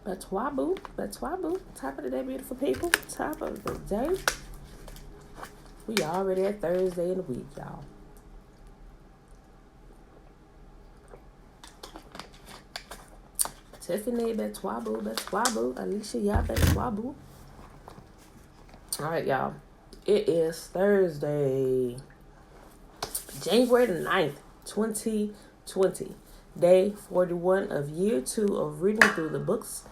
Batwabu. Batwabu. Top of the day, beautiful people. Top of the day. We already at Thursday in the week, y'all. Tiffany, Batwabu. Alicia, y'all, Batwabu. All right, y'all. It is Thursday, January the 9th, 2020. Day 41 of year 2 of reading through the books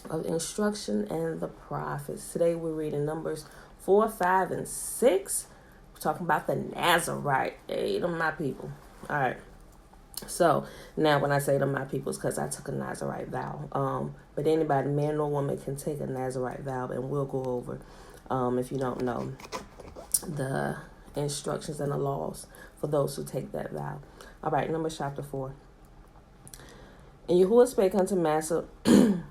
of instruction and the prophets. Today we're reading Numbers 4, 5, and 6. We're talking about the Nazarite. Hey, them my people. All right. So now when I say them my people, it's because I took a Nazarite vow. But anybody, man or woman, can take a Nazarite vow, and we'll go over, if you don't know, the instructions and the laws for those who take that vow. All right, Numbers chapter 4. And Yahuwah spake unto Massa and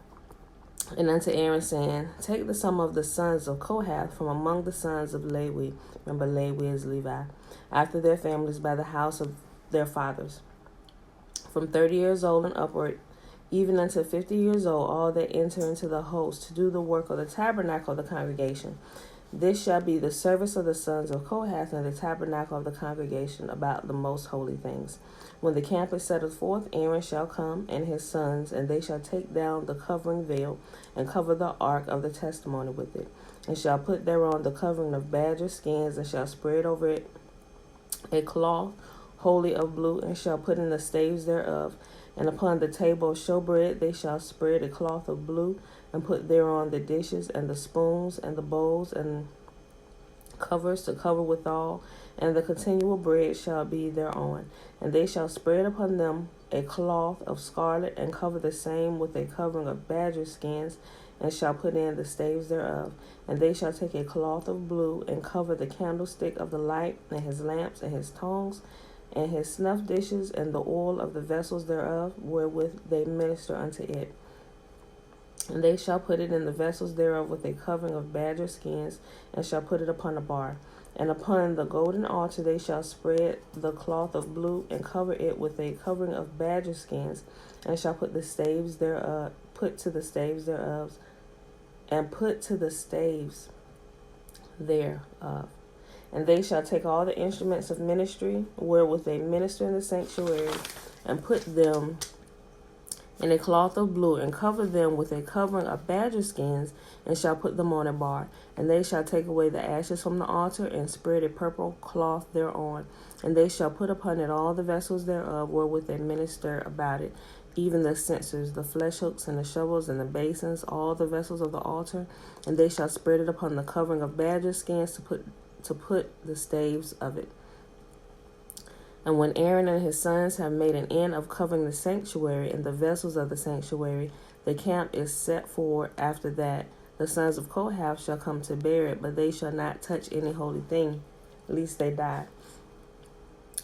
unto Aaron, saying, Take the sum of the sons of Kohath from among the sons of Levi. Remember, Levi is Levi. After their families by the house of their fathers. From 30 years old and upward, even unto 50 years old, all that enter into the host to do the work of the tabernacle of the congregation. This shall be the service of the sons of Kohath in the tabernacle of the congregation about the most holy things. When the camp is settled forth, Aaron shall come and his sons, and they shall take down the covering veil and cover the ark of the testimony with it, and shall put thereon the covering of badger skins, and shall spread over it a cloth wholly of blue, and shall put in the staves thereof. And upon the table of showbread they shall spread a cloth of blue, and put thereon the dishes and the spoons and the bowls and covers to cover withal, and the continual bread shall be thereon. And they shall spread upon them a cloth of scarlet, and cover the same with a covering of badger skins, and shall put in the staves thereof. And they shall take a cloth of blue, and cover the candlestick of the light, and his lamps, and his tongs, and his snuff dishes, and the oil of the vessels thereof, wherewith they minister unto it. And they shall put it in the vessels thereof with a covering of badger skins, and shall put it upon a bar. And upon the golden altar they shall spread the cloth of blue, and cover it with a covering of badger skins, and shall put the staves thereof, put to the staves thereof, and put to the staves thereof. And they shall take all the instruments of ministry, wherewith they minister in the sanctuary, and put them in a cloth of blue, and cover them with a covering of badger skins, and shall put them on a bar. And they shall take away the ashes from the altar, and spread a purple cloth thereon. And they shall put upon it all the vessels thereof, wherewith they minister about it, even the censers, the flesh hooks, and the shovels, and the basins, all the vessels of the altar. And they shall spread it upon the covering of badger skins to put the staves of it. And when Aaron and his sons have made an end of covering the sanctuary and the vessels of the sanctuary, the camp is set forward. After that, the sons of Kohath shall come to bear it, but they shall not touch any holy thing, lest they die.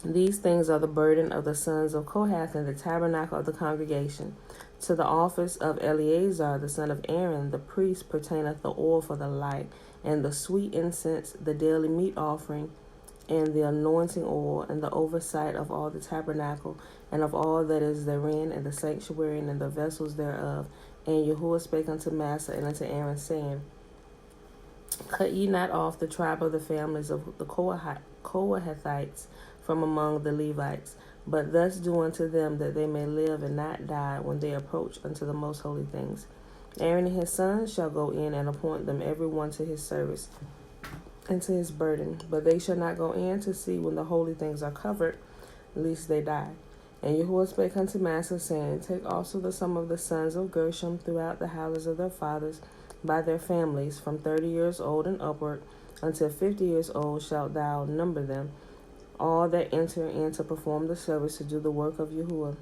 These things are the burden of the sons of Kohath in the tabernacle of the congregation. To the office of Eleazar the son of Aaron, the priest, pertaineth the oil for the light, and the sweet incense, the daily meat offering, and the anointing oil, and the oversight of all the tabernacle, and of all that is therein, and the sanctuary, and the vessels thereof. And Yahuwah spake unto Massa and unto Aaron, saying, Cut ye not off the tribe of the families of the Kohathites from among the Levites, but thus do unto them that they may live and not die when they approach unto the most holy things. Aaron and his sons shall go in and appoint them every one to his service and to his burden, but they shall not go in to see when the holy things are covered, lest they die. And Yahuwah spake unto Massa, saying, Take also the sum of the sons of Gershom throughout the houses of their fathers by their families, from 30 years old and upward, until 50 years old shalt thou number them, all that enter in to perform the service to do the work of Yahuwah,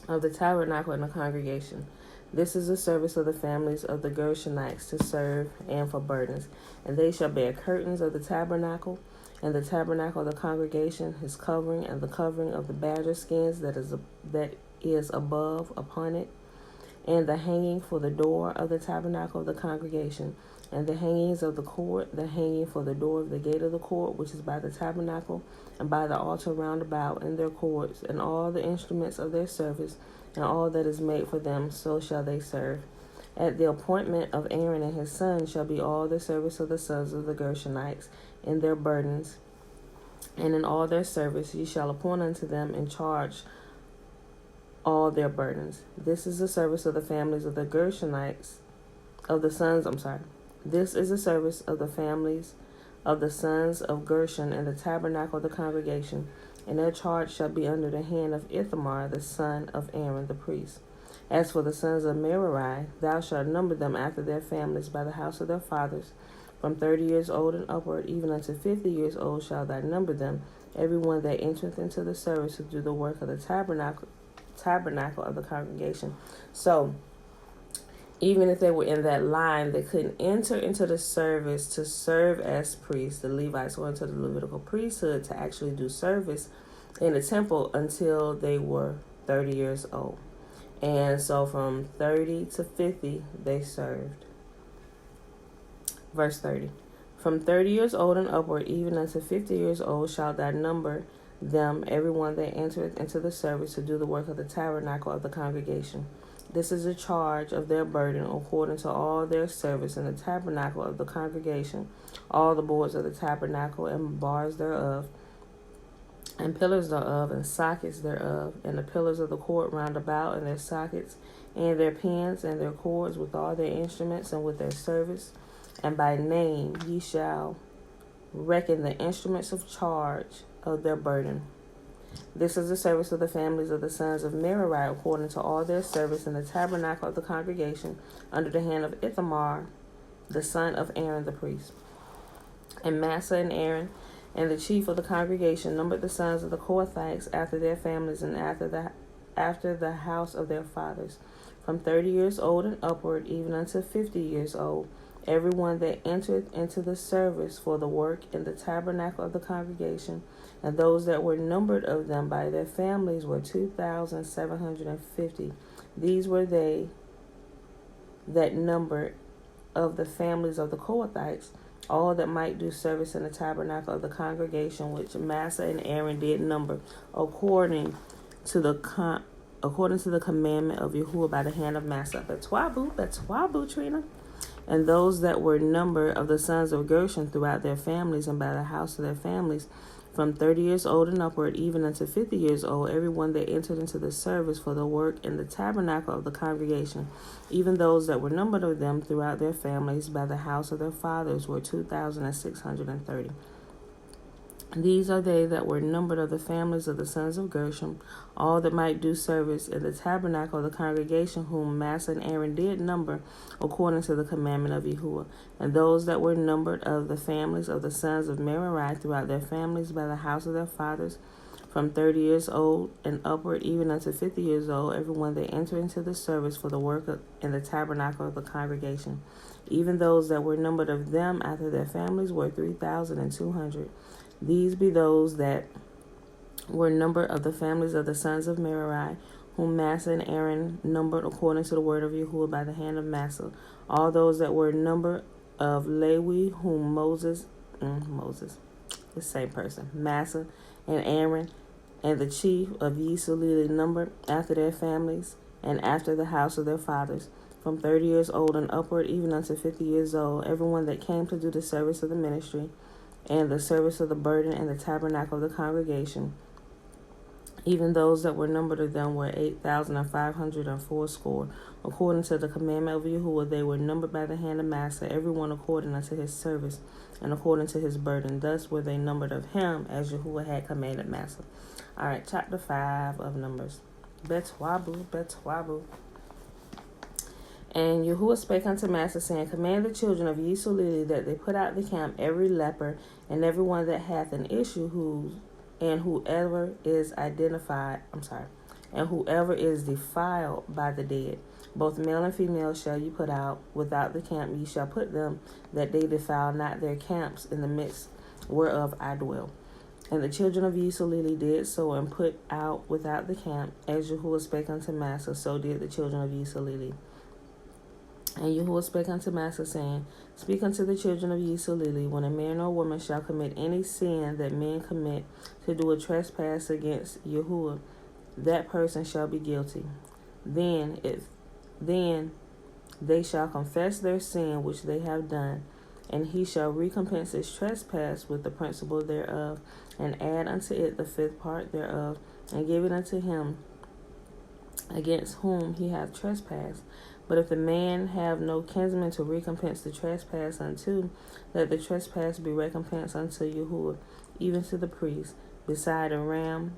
of the tabernacle and the congregation. This is the service of the families of the Gershonites to serve and for burdens. And they shall bear curtains of the tabernacle, and the tabernacle of the congregation, his covering, and the covering of the badger skins that is above upon it, and the hanging for the door of the tabernacle of the congregation, and the hangings of the court, the hanging for the door of the gate of the court, which is by the tabernacle, and by the altar round about in their courts, and all the instruments of their service, and all that is made for them, so shall they serve. At the appointment of Aaron and his sons shall be all the service of the sons of the Gershonites in their burdens, and in all their service ye shall appoint unto them in charge all their burdens. This is the service of the families of the Gershonites, of the sons, This is the service of the families of the sons of Gershon in the tabernacle of the congregation, and their charge shall be under the hand of Ithamar, the son of Aaron the priest. As for the sons of Merari, thou shalt number them after their families by the house of their fathers. From 30 years old and upward, even unto 50 years old, shalt thou number them, every one that entereth into the service to do the work of the tabernacle of the congregation. So, even if they were in that line, they couldn't enter into the service to serve as priests. The Levites went into the Levitical priesthood to actually do service in the temple until they were 30 years old. And so from 30 to 50, they served. Verse 30. From 30 years old and upward, even unto 50 years old, shalt thou number them, every one that entereth into the service to do the work of the tabernacle of the congregation. This is the charge of their burden according to all their service in the tabernacle of the congregation, all the boards of the tabernacle and bars thereof, and pillars thereof, and sockets thereof, and the pillars of the court round about, and their sockets, and their pins, and their cords, with all their instruments, and with their service. And by name ye shall reckon the instruments of charge of their burden. This is the service of the families of the sons of Merari, according to all their service in the tabernacle of the congregation, under the hand of Ithamar, the son of Aaron the priest. And Massa and Aaron and the chief of the congregation numbered the sons of the Kohathites after their families and after the house of their fathers, from 30 years old and upward, even unto 50 years old, every one that entered into the service for the work in the tabernacle of the congregation. And those that were numbered of them by their families were 2,750. These were they that numbered of the families of the Kohathites, all that might do service in the tabernacle of the congregation, which Massa and Aaron did number, according to the commandment of Yahuwah by the hand of Massa. That's Wabu, Trina. And those that were numbered of the sons of Gershon throughout their families and by the house of their families, from 30 years old and upward, even unto 50 years old, every one that entered into the service for the work in the tabernacle of the congregation, even those that were numbered of them throughout their families by the house of their fathers, were 2,630. These are they that were numbered of the families of the sons of Gershon, all that might do service in the tabernacle of the congregation, whom Massa and Aaron did number, according to the commandment of Yahuwah. And those that were numbered of the families of the sons of Merari throughout their families by the house of their fathers, from 30 years old and upward, even unto 50 years old, everyone that entered into the service for the work in the tabernacle of the congregation. Even those that were numbered of them after their families were 3,200. These be those that were numbered of the families of the sons of Merari, whom Massa and Aaron numbered according to the word of Yahuwah by the hand of Massa. All those that were numbered of Lewi, whom Moses, the same person, Massa and Aaron, and the chief of Yisrael numbered after their families and after the house of their fathers, from 30 years old and upward, even unto 50 years old, everyone that came to do the service of the ministry and the service of the burden and the tabernacle of the congregation. Even those that were numbered of them were 8,540. According to the commandment of Yahuwah, they were numbered by the hand of Massa, everyone according unto his service and according to his burden. Thus were they numbered of him, as Yahuwah had commanded Massa. All right, chapter 5 of Numbers. Betwabu. And Yahuwah spake unto Massa, saying, Command the children of Yisrael that they put out the camp every leper and every one that hath an issue, and whoever is defiled by the dead, both male and female shall ye put out without the camp. Ye shall put them that they defile not their camps in the midst whereof I dwell. And the children of Yisrael did so, and put out without the camp, as Yahuwah spake unto Massa, so did the children of Yisrael. And Yahuwah spake unto Master, saying, Speak unto the children of Yisrael, when a man or woman shall commit any sin that men commit to do a trespass against Yahuwah, that person shall be guilty. Then they shall confess their sin which they have done, and he shall recompense his trespass with the principal thereof, and add unto it the fifth part thereof, and give it unto him against whom he hath trespassed. But if the man have no kinsman to recompense the trespass unto, let the trespass be recompensed unto Yahuwah, even to the priest, beside the ram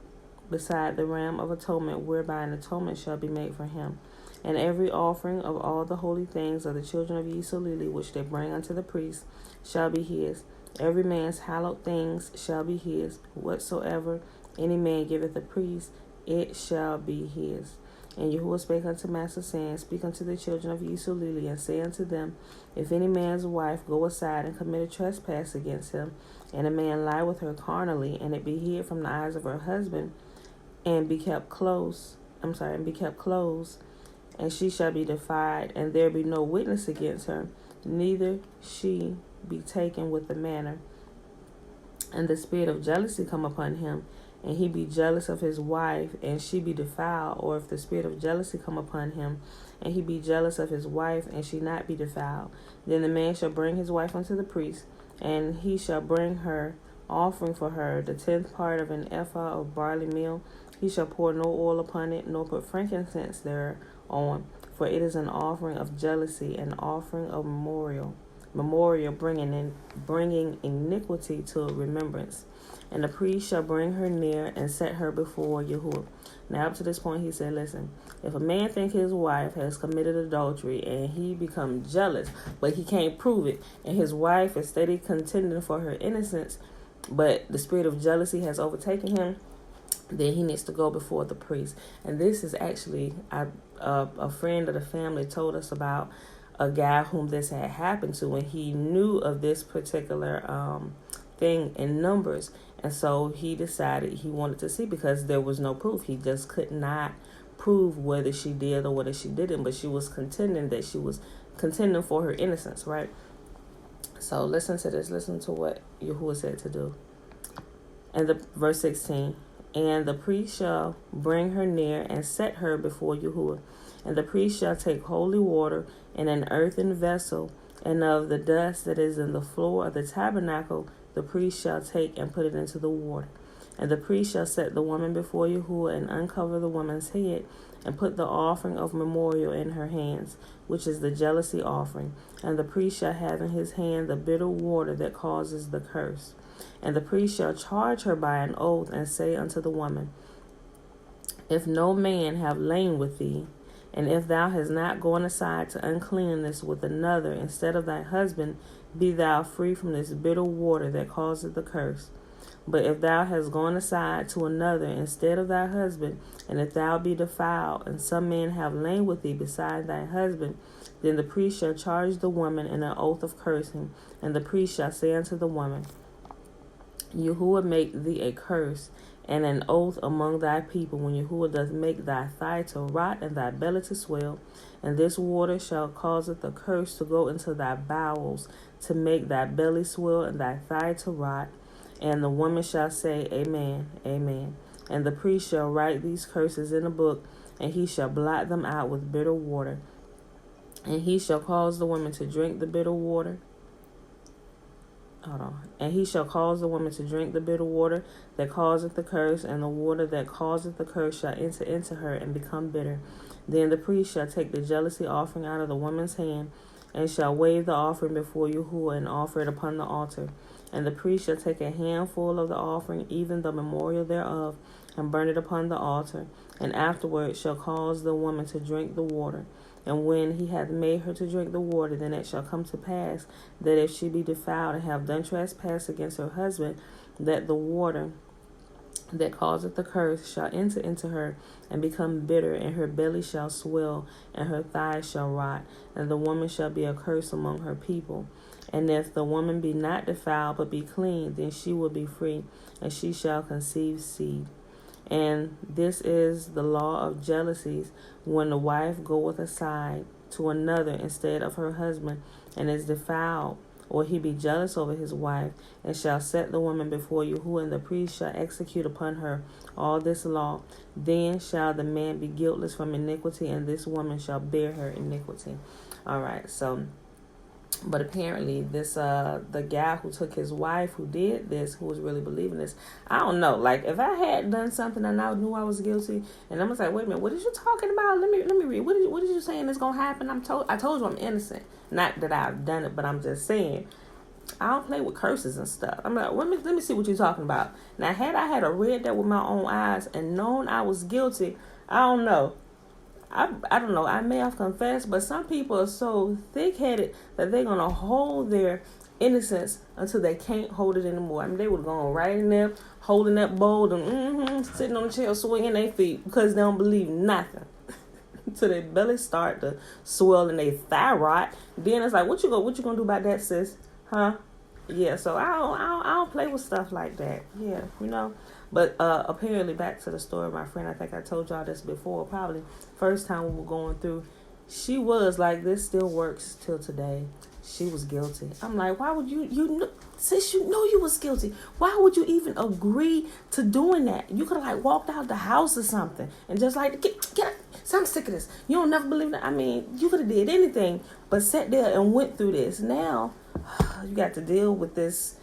of atonement, whereby an atonement shall be made for him. And every offering of all the holy things of the children of Yisrael, which they bring unto the priest, shall be his. Every man's hallowed things shall be his. Whatsoever any man giveth the priest, it shall be his. And Yahuwah spake unto Master, saying, Speak unto the children of Yisrael, and say unto them, If any man's wife go aside and commit a trespass against him, and a man lie with her carnally, and it be hid from the eyes of her husband, and be kept close, and she shall be defied, and there be no witness against her, neither she be taken with the manner, and the spirit of jealousy come upon him, and he be jealous of his wife, and she be defiled, or if the spirit of jealousy come upon him, and he be jealous of his wife, and she not be defiled, then the man shall bring his wife unto the priest, and he shall bring her offering for her, the 10th part of an ephah of barley meal. He shall pour no oil upon it, nor put frankincense thereon, for it is an offering of jealousy, an offering of memorial, bringing iniquity to remembrance. And the priest shall bring her near and set her before Yahuwah. Now up to this point he said, listen, if a man think his wife has committed adultery and he become jealous, but he can't prove it, and his wife is steady contending for her innocence, but the spirit of jealousy has overtaken him, then he needs to go before the priest. And this is actually a friend of the family told us about a guy whom this had happened to, and he knew of this particular thing in Numbers, and so he decided he wanted to see, because there was no proof. He just could not prove whether she did or whether she didn't, but she was contending for her innocence, right? So listen to this. Listen to what Yahuwah said to do. And verse 16, and the priest shall bring her near and set her before Yahuwah. And the priest shall take holy water in an earthen vessel, and of the dust that is in the floor of the tabernacle the priest shall take and put it into the water. And the priest shall set the woman before Yahuwah, and uncover the woman's head, and put the offering of memorial in her hands, which is the jealousy offering. And the priest shall have in his hand the bitter water that causes the curse. And the priest shall charge her by an oath, and say unto the woman, If no man have lain with thee, and if thou hast not gone aside to uncleanness with another instead of thy husband, be thou free from this bitter water that causeth the curse. But if thou hast gone aside to another instead of thy husband, and if thou be defiled, and some man have lain with thee beside thy husband, then the priest shall charge the woman in an oath of cursing, and the priest shall say unto the woman, Yahuwah make thee a curse and an oath among thy people, when Yahuwah doth make thy thigh to rot and thy belly to swell, and this water shall causeth the curse to go into thy bowels, to make thy belly swell and thy thigh to rot. And the woman shall say, Amen, Amen. And the priest shall write these curses in a book, and he shall blot them out with bitter water. And he shall cause the woman to drink the bitter water. And he shall cause the woman to drink the bitter water that causeth the curse, and the water that causeth the curse shall enter into her and become bitter. Then the priest shall take the jealousy offering out of the woman's hand, and shall wave the offering before Yahuwah, and offer it upon the altar. And the priest shall take a handful of the offering, even the memorial thereof, and burn it upon the altar, and afterward shall cause the woman to drink the water. And when he hath made her to drink the water, then it shall come to pass that if she be defiled and have done trespass against her husband, that the water that causeth the curse shall enter into her and become bitter, and her belly shall swell, and her thighs shall rot, and the woman shall be a curse among her people. And if the woman be not defiled, but be clean, then she will be free, and she shall conceive seed. And this is the law of jealousies, when the wife goeth aside to another instead of her husband, and is defiled, or he be jealous over his wife, and shall set the woman before Yahuwah, and the priest shall execute upon her all this law, then shall the man be guiltless from iniquity, and this woman shall bear her iniquity. All right, so, but apparently this, the guy who took his wife, who did this, who was really believing this, I don't know, like, if I had done something and I knew I was guilty, and I was like, wait a minute, what are you talking about? Let me read. What did you saying is going to happen? I told you I'm innocent. Not that I've done it, but I'm just saying, I don't play with curses and stuff. I'm like, let me see what you're talking about. Now, had I had read that with my own eyes and known I was guilty, I don't know. I don't know. I may have confessed, but some people are so thick-headed that they're going to hold their innocence until they can't hold it anymore. I mean, they would go on right in there, holding that bowl and sitting on the chair, swinging their feet because they don't believe nothing. Till their belly start to swell and they thyroid. Then it's like, what you gonna do about that, sis? Huh? Yeah. So I don't play with stuff like that. Yeah, you know. But apparently, back to the story of my friend. I think I told y'all this before. Probably first time we were going through. She was like, this still works till today. She was guilty. I'm like, why would sis, you know you was guilty. Why would you even agree to doing that? You could have like walked out the house or something and just like, get up. So I'm sick of this. You don't never believe that. I mean, you could have did anything but sat there and went through this. Now, you got to deal with this.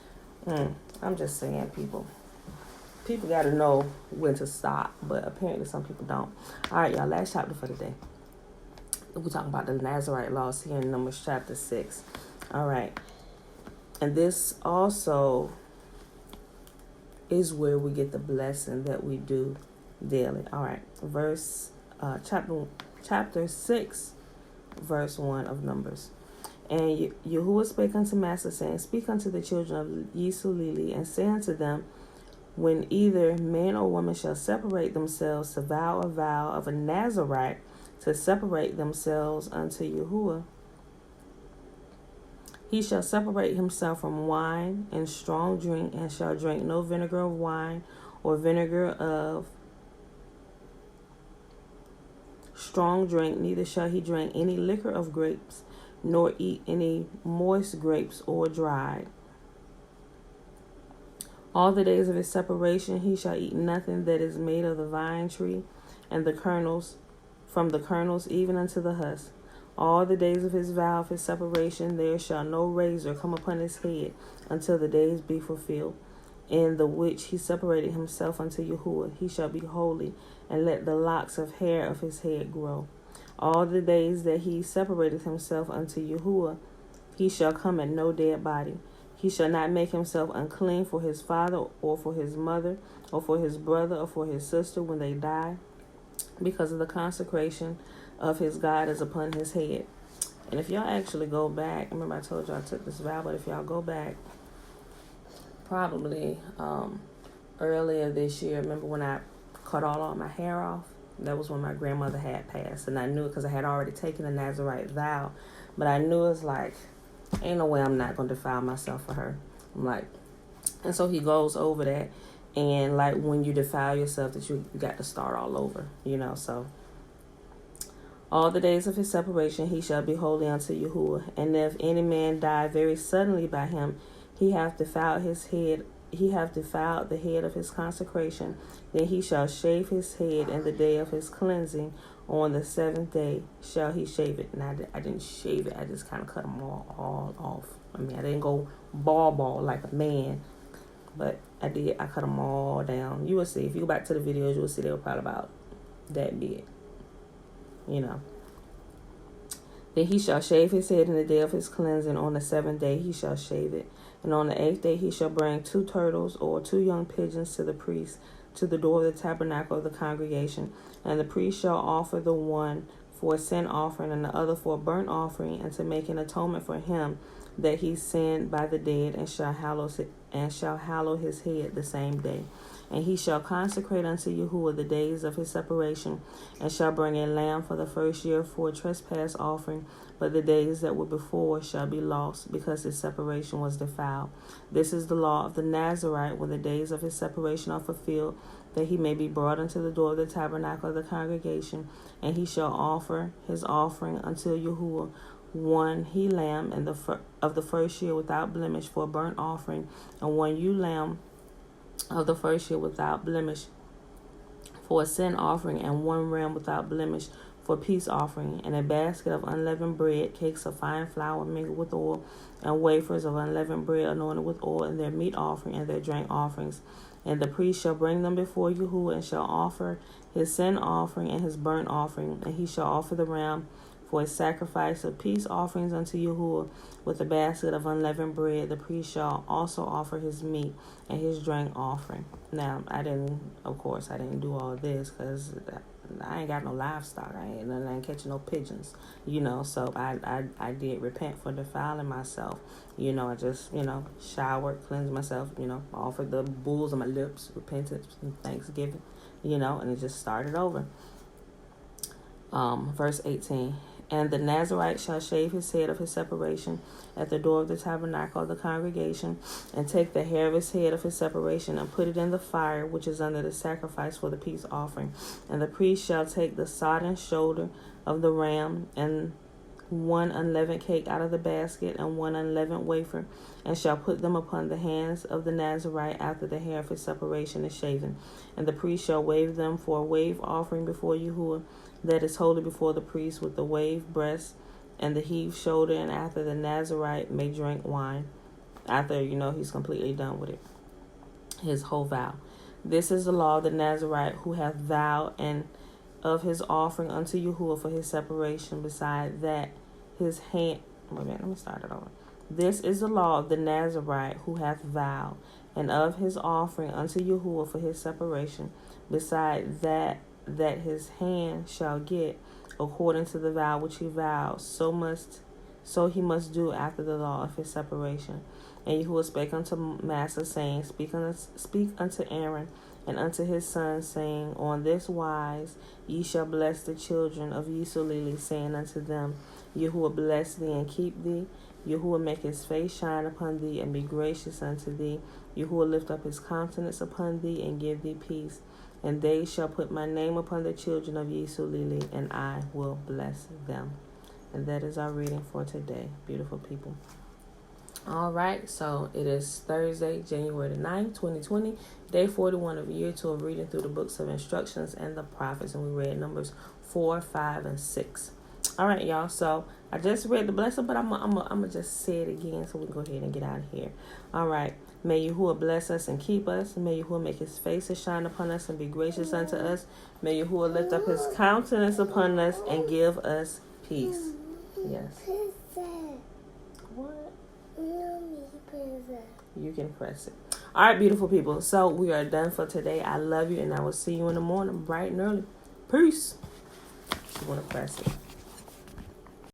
I'm just saying, people got to know when to stop, but apparently some people don't. All right, y'all, last chapter for the day. We're talking about the Nazarite Laws here in Numbers chapter 6. All right. And this also is where we get the blessing that we do daily. All right. Chapter 6, verse 1 of Numbers. And Yahuwah spake unto Massa, saying, Speak unto the children of Yisrael, and say unto them, when either man or woman shall separate themselves to vow a vow of a Nazarite, to separate themselves unto Yahuwah, he shall separate himself from wine and strong drink, and shall drink no vinegar of wine or vinegar of strong drink, neither shall he drink any liquor of grapes, nor eat any moist grapes or dried. All the days of his separation he shall eat nothing that is made of the vine tree, and the kernels, from the kernels even unto the husk. All the days of his vow of his separation there shall no razor come upon his head until the days be fulfilled, in the which he separated himself unto Yahuwah. He shall be holy, and let the locks of hair of his head grow. All the days that he separated himself unto Yahuwah, he shall come at no dead body. He shall not make himself unclean for his father, or for his mother, or for his brother, or for his sister when they die, because of the consecration of his God is upon his head. And if y'all actually go back, remember I told y'all I took this vow, but if y'all go back, probably earlier this year, remember when I cut all my hair off? That was when my grandmother had passed, and I knew it because I had already taken the Nazarite vow, but I knew it's like, ain't no way I'm not going to defile myself for her. I'm like, and so he goes over that, and like when you defile yourself, that you got to start all over, you know. So all the days of his separation he shall be holy unto Yahuwah, and if any man die very suddenly by him, he hath defiled the head of his consecration, then he shall shave his head in the day of his cleansing. On the seventh day shall he shave it. Now, I didn't shave it. I just kind of cut them all off. I mean, I didn't go ball like a man, but I did. I cut them all down. You will see. If you go back to the videos, you will see they were probably about that big, you know. Then he shall shave his head in the day of his cleansing. On the seventh day he shall shave it. And on the eighth day he shall bring 2 turtles or 2 young pigeons to the priest, to the door of the tabernacle of the congregation. And the priest shall offer the one for a sin offering, and the other for a burnt offering, and to make an atonement for him that he sinned by the dead, and shall hallow his head the same day. And he shall consecrate unto Yahuwah the days of his separation, and shall bring a lamb for the first year for a trespass offering. But the days that were before shall be lost, because his separation was defiled. This is the law of the Nazarite, when the days of his separation are fulfilled, that he may be brought unto the door of the tabernacle of the congregation. And he shall offer his offering unto Yahuwah, one he lamb and of the first year without blemish for a burnt offering, and one ewe lamb of the first year without blemish for a sin offering, and one ram without blemish for peace offering, and a basket of unleavened bread, cakes of fine flour mingled with oil, and wafers of unleavened bread anointed with oil, and their meat offering and their drink offerings. And the priest shall bring them before Yahuwah, and shall offer his sin offering and his burnt offering, and he shall offer the ram for a sacrifice of peace offerings unto Yahuwah with a basket of unleavened bread. The priest shall also offer his meat and his drink offering. Now, I didn't do all this because I ain't got no livestock. I ain't catching no pigeons, so I did repent for defiling myself. I just, showered, cleansed myself, offered the bulls on my lips, repentance and thanksgiving, and it just started over. Verse 18. And the Nazarite shall shave his head of his separation at the door of the tabernacle of the congregation, and take the hair of his head of his separation, and put it in the fire which is under the sacrifice for the peace offering. And the priest shall take the sodden shoulder of the ram, and one unleavened cake out of the basket, and one unleavened wafer, and shall put them upon the hands of the Nazarite after the hair of his separation is shaven. And the priest shall wave them for a wave offering before Yahuwah, that is holy before the priest, with the waved breast and the heaved shoulder, and after the Nazarite may drink wine, after he's completely done with it, his whole vow. This is the law of the Nazarite, who hath vowed, and of his offering unto Yahuwah for his separation, beside that his hand. Wait a minute, let me start it over. This is the law of the Nazarite, who hath vowed, and of his offering unto Yahuwah for his separation, beside that his hand shall get, according to the vow which he vowed, so he must do after the law of his separation. And Yahuwah spake unto Massa, saying, Speak unto Aaron and unto his sons, saying, On this wise ye shall bless the children of Yisrael, saying unto them, Yahuwah bless thee and keep thee. Yahuwah make his face shine upon thee and be gracious unto thee. Yahuwah lift up his countenance upon thee and give thee peace. And they shall put my name upon the children of Yisrael, and I will bless them. And that is our reading for today, beautiful people. All right, so it is Thursday, January the 9th, 2020, day 41 of year 2 of reading through the books of instructions and the prophets, and we read Numbers 4, 5, and 6. All right, y'all, so I just read the blessing, but I'm gonna just say it again so we can go ahead and get out of here. All right, may Yahuwah bless us and keep us. May Yahuwah make his face to shine upon us and be gracious unto us. May Yahuwah lift up his countenance upon us and give us peace. Yes. What? You can press it. All right, beautiful people. So we are done for today. I love you, and I will see you in the morning, bright and early. Peace. You want to press it.